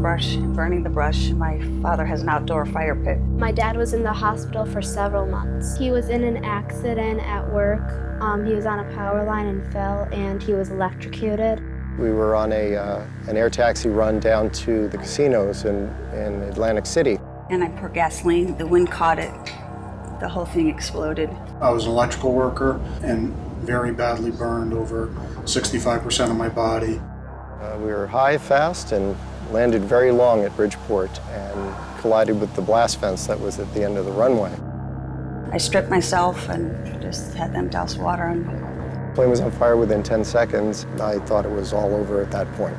brush and burning the brush. My father has an outdoor fire pit. My dad was in the hospital for several months. He was in an accident at work. He was on a power line and fell, and he was electrocuted. We were on an air taxi run down to the casinos in Atlantic City. And I poured gasoline, the wind caught it, the whole thing exploded. I was an electrical worker and very badly burned, over 65% of my body. We were high, fast, and landed very long at Bridgeport and collided with the blast fence that was at the end of the runway. I stripped myself and just had them douse water on me. The plane was on fire within 10 seconds. I thought it was all over at that point.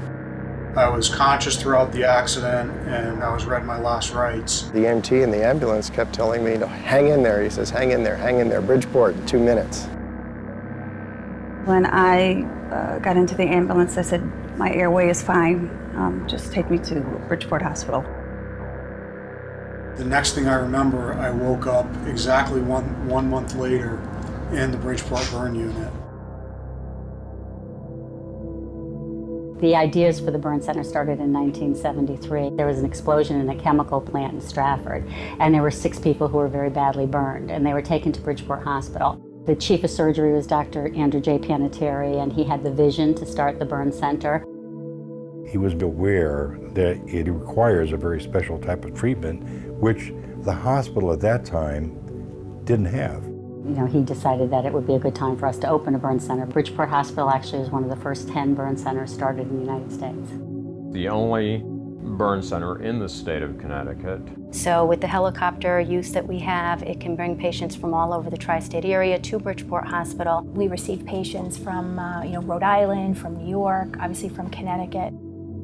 I was conscious throughout the accident, and I was read my last rites. The EMT in the ambulance kept telling me to hang in there. He says, hang in there, Bridgeport, in 2 minutes. When I got into the ambulance, I said, my airway is fine. Just take me to Bridgeport Hospital. The next thing I remember, I woke up exactly one month later in the Bridgeport burn unit. The ideas for the burn center started in 1973. There was an explosion in a chemical plant in Stratford, and there were 6 people who were very badly burned, and they were taken to Bridgeport Hospital. The chief of surgery was Dr. Andrew J. Panettiere, and he had the vision to start the burn center. He was aware that it requires a very special type of treatment, which the hospital at that time didn't have. You know, he decided that it would be a good time for us to open a burn center. Bridgeport Hospital actually is one of the first 10 burn centers started in the United States. The only burn center in the state of Connecticut. So with the helicopter use that we have, it can bring patients from all over the tri-state area to Bridgeport Hospital. We receive patients from Rhode Island, from New York, obviously from Connecticut.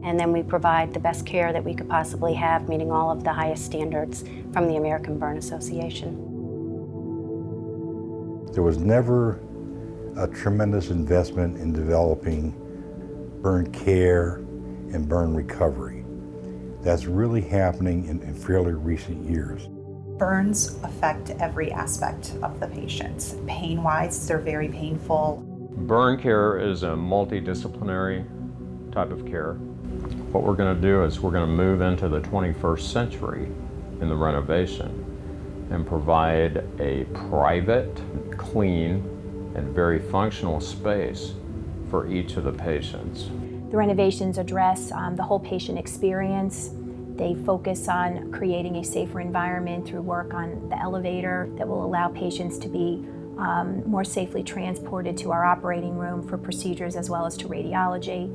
And then we provide the best care that we could possibly have, meeting all of the highest standards from the American Burn Association. There was never a tremendous investment in developing burn care and burn recovery. That's really happening in fairly recent years. Burns affect every aspect of the patients. Pain-wise, they're very painful. Burn care is a multidisciplinary type of care. What we're going to do is we're going to move into the 21st century in the renovation and provide a private, clean, and very functional space for each of the patients. The renovations address the whole patient experience. They focus on creating a safer environment through work on the elevator that will allow patients to be more safely transported to our operating room for procedures as well as to radiology.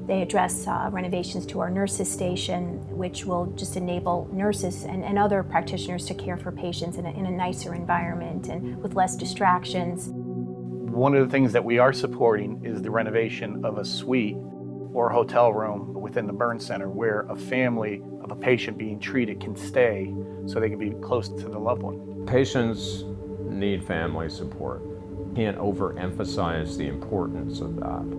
They address renovations to our nurses station, which will just enable nurses and other practitioners to care for patients in a nicer environment and with less distractions. One of the things that we are supporting is the renovation of a suite or hotel room within the burn center where a family of a patient being treated can stay so they can be close to the loved one. Patients need family support. Can't overemphasize the importance of that.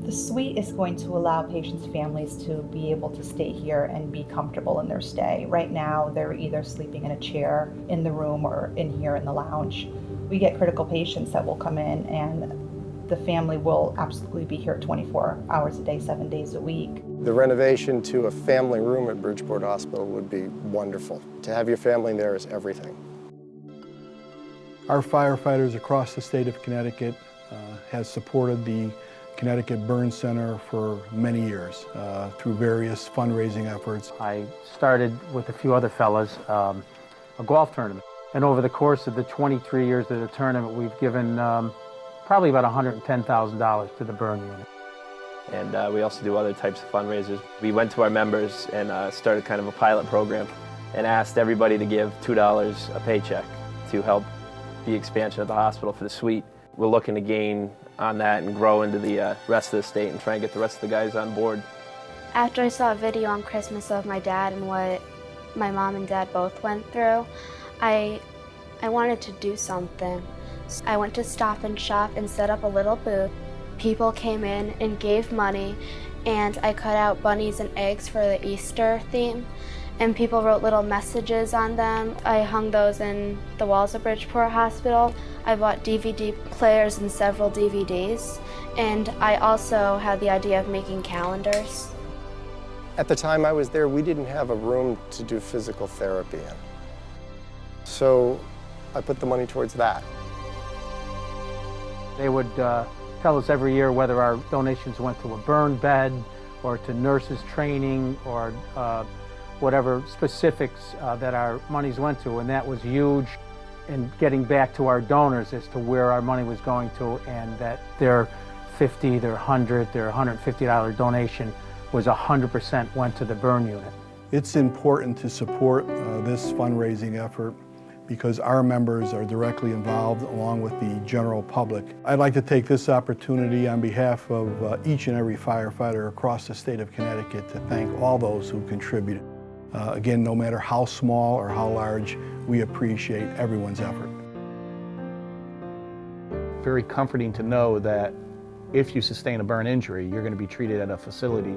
The suite is going to allow patients' families to be able to stay here and be comfortable in their stay. Right now, they're either sleeping in a chair in the room or in here in the lounge. We get critical patients that will come in, and the family will absolutely be here 24 hours a day, 7 days a week. The renovation to a family room at Bridgeport Hospital would be wonderful. To have your family there is everything. Our firefighters across the state of Connecticut has supported the Connecticut Burn Center for many years through various fundraising efforts. I started with a few other fellas a golf tournament. And over the course of the 23 years of the tournament, we've given probably about $110,000 to the burn unit. And we also do other types of fundraisers. We went to our members and started kind of a pilot program and asked everybody to give $2 a paycheck to help the expansion of the hospital for the suite. We're looking to gain on that and grow into the rest of the state and try and get the rest of the guys on board. After I saw a video on Christmas of my dad and what my mom and dad both went through, I wanted to do something. So I went to Stop and Shop and set up a little booth. People came in and gave money, and I cut out bunnies and eggs for the Easter theme, and people wrote little messages on them. I hung those in the walls of Bridgeport Hospital. I bought DVD players and several DVDs, and I also had the idea of making calendars. At the time I was there, we didn't have a room to do physical therapy in. So I put the money towards that. They would tell us every year whether our donations went to a burn bed or to nurses training or whatever specifics that our monies went to, and that was huge in getting back to our donors as to where our money was going to, and that their $50, their $100, their $150 donation was 100% went to the burn unit. It's important to support this fundraising effort because our members are directly involved along with the general public. I'd like to take this opportunity on behalf of each and every firefighter across the state of Connecticut to thank all those who contributed. Again, no matter how small or how large, we appreciate everyone's effort. Very comforting to know that if you sustain a burn injury, you're going to be treated at a facility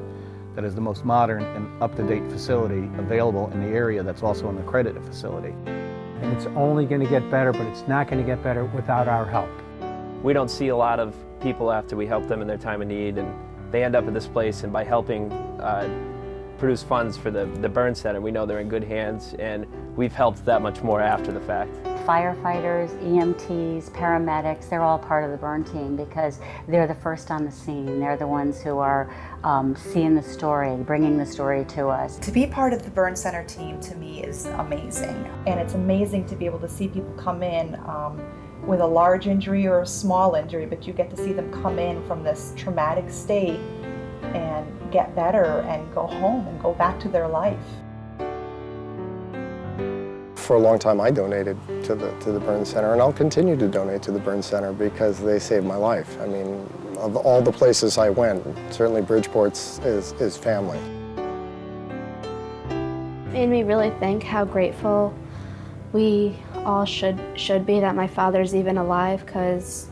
that is the most modern and up-to-date facility available in the area that's also an accredited facility. And it's only going to get better, but it's not going to get better without our help. We don't see a lot of people after we help them in their time of need, and they end up at this place, and by helping produce funds for the burn center, we know they're in good hands, and we've helped that much more after the fact. Firefighters, EMTs, paramedics, they're all part of the burn team because they're the first on the scene. They're the ones who are seeing the story, bringing the story to us. To be part of the burn center team to me is amazing. And it's amazing to be able to see people come in with a large injury or a small injury, but you get to see them come in from this traumatic state and get better and go home and go back to their life. For a long time, I donated to the burn center, and I'll continue to donate to the burn center because they saved my life. I mean, of all the places I went, certainly Bridgeport's is family. Made me really think how grateful we all should be that my father's even alive, because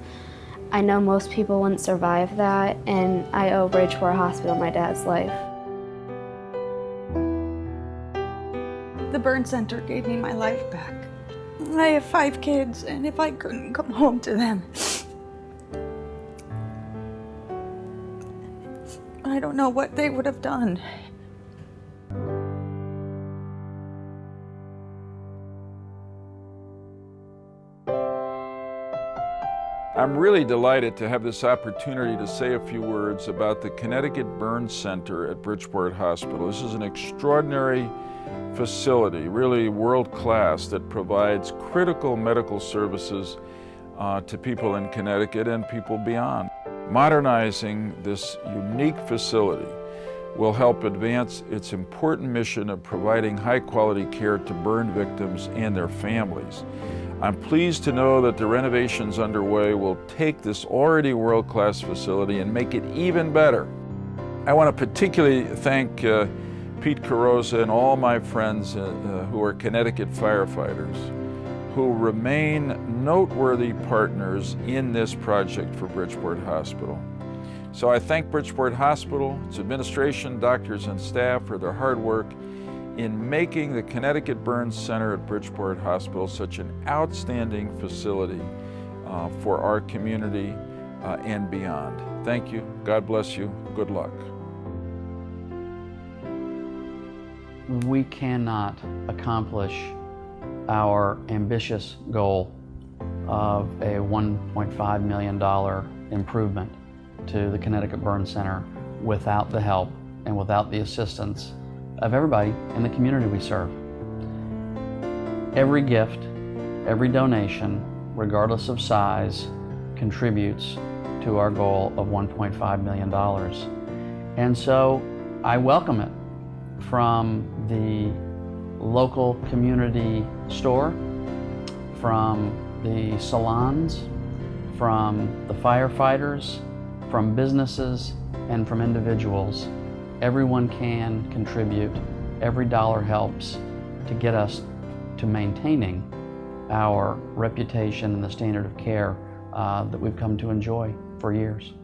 I know most people wouldn't survive that, and I owe Bridgeport Hospital my dad's life. The burn center gave me my life back. I have 5 kids, and if I couldn't come home to them, I don't know what they would have done. I'm really delighted to have this opportunity to say a few words about the Connecticut Burn Center at Bridgeport Hospital. This is an extraordinary facility, really world-class, that provides critical medical services to people in Connecticut and people beyond. Modernizing this unique facility will help advance its important mission of providing high-quality care to burn victims and their families. I'm pleased to know that the renovations underway will take this already world-class facility and make it even better. I want to particularly thank Pete Carozza and all my friends who are Connecticut firefighters, who remain noteworthy partners in this project for Bridgeport Hospital. So I thank Bridgeport Hospital, its administration, doctors, and staff for their hard work in making the Connecticut Burn Center at Bridgeport Hospital such an outstanding facility for our community and beyond. Thank you, God bless you, good luck. We cannot accomplish our ambitious goal of a $1.5 million improvement to the Connecticut Burn Center without the help and without the assistance of everybody in the community we serve. Every gift, every donation, regardless of size, contributes to our goal of $1.5 million. And so I welcome it from the local community store, from the salons, from the firefighters, from businesses, and from individuals. Everyone can contribute. Every dollar helps to get us to maintaining our reputation and the standard of care that we've come to enjoy for years.